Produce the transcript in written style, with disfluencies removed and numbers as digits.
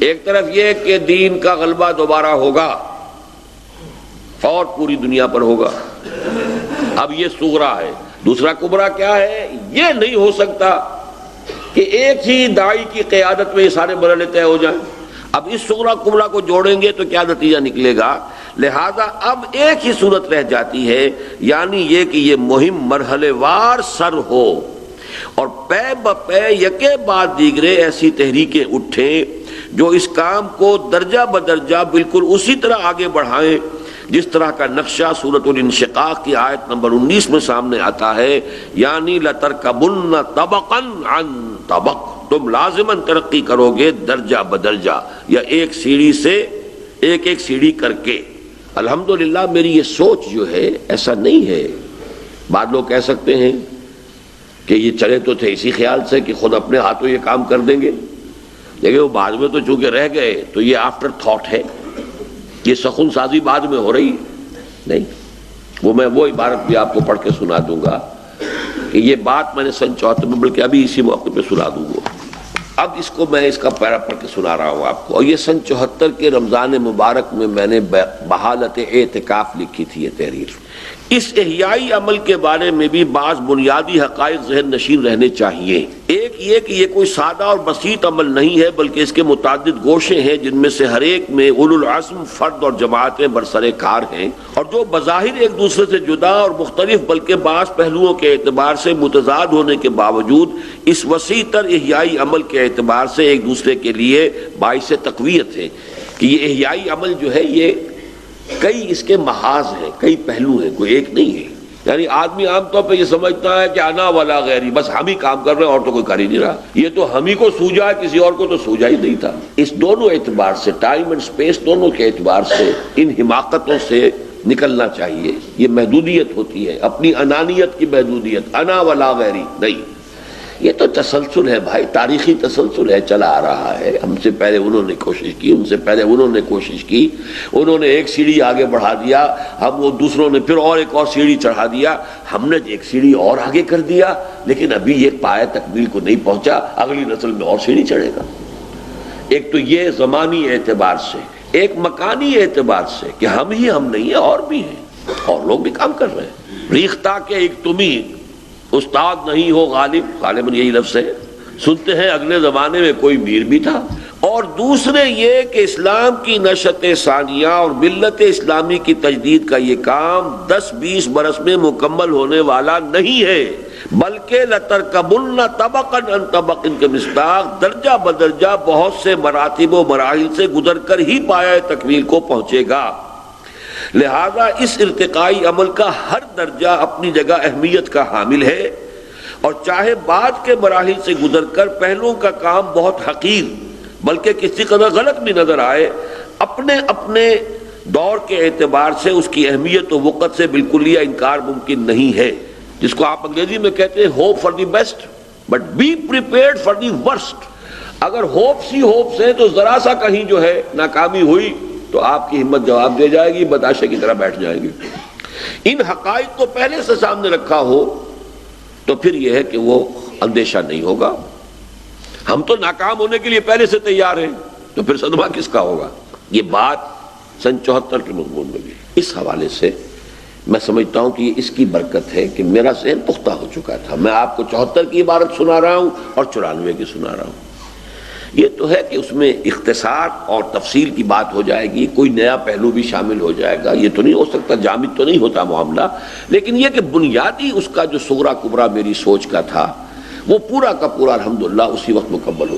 ایک طرف یہ کہ دین کا غلبہ دوبارہ ہوگا اور پوری دنیا پر ہوگا، اب یہ صغرا ہے۔ دوسرا کبرا کیا ہے؟ یہ نہیں ہو سکتا کہ ایک ہی داعی کی قیادت میں یہ سارے مرحلے طے ہو جائیں۔ اب اس صغرا کبرا کو جوڑیں گے تو کیا نتیجہ نکلے گا؟ لہذا اب ایک ہی صورت رہ جاتی ہے، یعنی یہ کہ یہ مہم مرحلے وار سر ہو اور پے بپے یکے بعد دیگرے ایسی تحریکیں اٹھیں جو اس کام کو درجہ بدرجہ بالکل اسی طرح آگے بڑھائیں جس طرح کا نقشہ سورۃ الانشقاق کی آیت نمبر 19 میں سامنے آتا ہے، یعنی لَتَرْكَبُنَّ طَبَقًا عَن طَبَقٍ، تم لازماً ترقی کرو گے درجہ بدرجہ یا ایک سیڑھی سے ایک ایک سیڑھی کر کے۔ الحمدللہ میری یہ سوچ جو ہے ایسا نہیں ہے۔ بعض لوگ کہہ سکتے ہیں کہ یہ چلے تو تھے اسی خیال سے کہ خود اپنے ہاتھوں یہ کام کر دیں گے، لیکن وہ بعد میں تو چونکہ رہ گئے تو یہ آفٹر تھاٹ ہے، یہ سخن سازی بعد میں ہو رہی نہیں۔ میں وہ عبارت بھی آپ کو پڑھ کے سنا دوں گا کہ یہ بات میں نے سن 74 میں، بلکہ ابھی اسی موقع پہ سنا دوں گا۔ اب اس کو میں اس کا پیرا پڑھ کے سنا رہا ہوں آپ کو، اور یہ سن 74 کے رمضان مبارک میں نے بحالت اعتکاف لکھی تھی یہ تحریر۔ اس احیائی عمل کے بارے میں بھی بعض بنیادی حقائق ذہن نشین رہنے چاہیے۔ ایک یہ کہ یہ کوئی سادہ اور بسیط عمل نہیں ہے، بلکہ اس کے متعدد گوشے ہیں جن میں سے ہر ایک میں اولو العزم فرد اور جماعتیں برسر کار ہیں، اور جو بظاہر ایک دوسرے سے جدا اور مختلف بلکہ بعض پہلوؤں کے اعتبار سے متضاد ہونے کے باوجود اس وسیع تر احیائی عمل کے اعتبار سے ایک دوسرے کے لیے باعث تقویت ہے کہ یہ احیائی عمل جو ہے یہ کئی اس کے محاذ ہیں، کئی پہلو ہیں، کوئی ایک نہیں ہے۔ یعنی آدمی عام طور پہ یہ سمجھتا ہے کہ انا ولا غیری، بس ہم ہی کام کر رہے ہیں اور تو کوئی کر ہی نہیں رہا، یہ تو ہم ہی کو سوجا ہے، کسی اور کو تو سوجا ہی نہیں تھا۔ اس دونوں اعتبار سے، ٹائم اینڈ سپیس دونوں کے اعتبار سے ان حماقتوں سے نکلنا چاہیے۔ یہ محدودیت ہوتی ہے، اپنی انانیت کی محدودیت، انا ولا غیری نہیں۔ یہ تو تسلسل ہے بھائی، تاریخی تسلسل ہے، چلا آ رہا ہے۔ ہم سے پہلے انہوں نے کوشش کی، ان سے پہلے انہوں نے کوشش کی، انہوں نے ایک سیڑھی آگے بڑھا دیا، ہم وہ دوسروں نے پھر اور ایک اور سیڑھی چڑھا دیا، ہم نے ایک سیڑھی اور آگے کر دیا، لیکن ابھی یہ پایہ تکمیل کو نہیں پہنچا، اگلی نسل میں اور سیڑھی چڑھے گا۔ ایک تو یہ زمانی اعتبار سے، ایک مکانی اعتبار سے کہ ہم ہی ہم نہیں ہیں، اور بھی ہیں، اور لوگ بھی کام کر رہے ہیں۔ ریختہ کے ایک تمہیں استاد نہیں ہو غالب، غالباً یہی لفظ ہے، سنتے ہیں اگلے زمانے میں کوئی میر بھی تھا۔ اور دوسرے یہ کہ اسلام کی نشأت ثانیہ اور ملت اسلامی کی تجدید کا یہ کام 10-20 برس میں مکمل ہونے والا نہیں ہے، بلکہ لَتَرْكَبُنَّ طَبَقًا عَن طَبَقٍ کے مصداق درجہ بدرجہ بہت سے مراتب و مراحل سے گزر کر ہی پایہ تکمیل کو پہنچے گا۔ لہذا اس ارتقائی عمل کا ہر درجہ اپنی جگہ اہمیت کا حامل ہے، اور چاہے بعد کے مراحل سے گزر کر پہلوں کا کام بہت حقیر بلکہ کسی قدر غلط بھی نظر آئے، اپنے اپنے دور کے اعتبار سے اس کی اہمیت و وقت سے بالکل انکار ممکن نہیں ہے، جس کو آپ انگریزی میں کہتے ہیں hope for the best but be prepared for the worst. اگر ہوپس ہی ہوپس ہیں تو ذرا سا کہیں جو ہے ناکامی ہوئی تو آپ کی ہمت جواب دے جائے گی، بتاشے کی طرح بیٹھ جائیں گے۔ ان حقائق کو پہلے سے سامنے رکھا ہو تو پھر یہ ہے کہ وہ اندیشہ نہیں ہوگا۔ ہم تو ناکام ہونے کے لیے پہلے سے تیار ہیں، تو پھر صدمہ کس کا ہوگا؟ یہ بات سن 74 کے مضمون میں بھی۔ اس حوالے سے میں سمجھتا ہوں کہ اس کی برکت ہے کہ میرا ذہن پختہ ہو چکا تھا۔ میں آپ کو 74 کی عبارت سنا رہا ہوں اور 94 کی سنا رہا ہوں۔ یہ تو ہے کہ اس میں اختصار اور تفصیل کی بات ہو جائے گی، کوئی نیا پہلو بھی شامل ہو جائے گا، یہ تو نہیں ہو سکتا، جامد تو نہیں ہوتا معاملہ، لیکن یہ کہ بنیادی اس کا جو صغرا کبرا میری سوچ کا تھا وہ پورا کا پورا الحمدللہ اسی وقت مکمل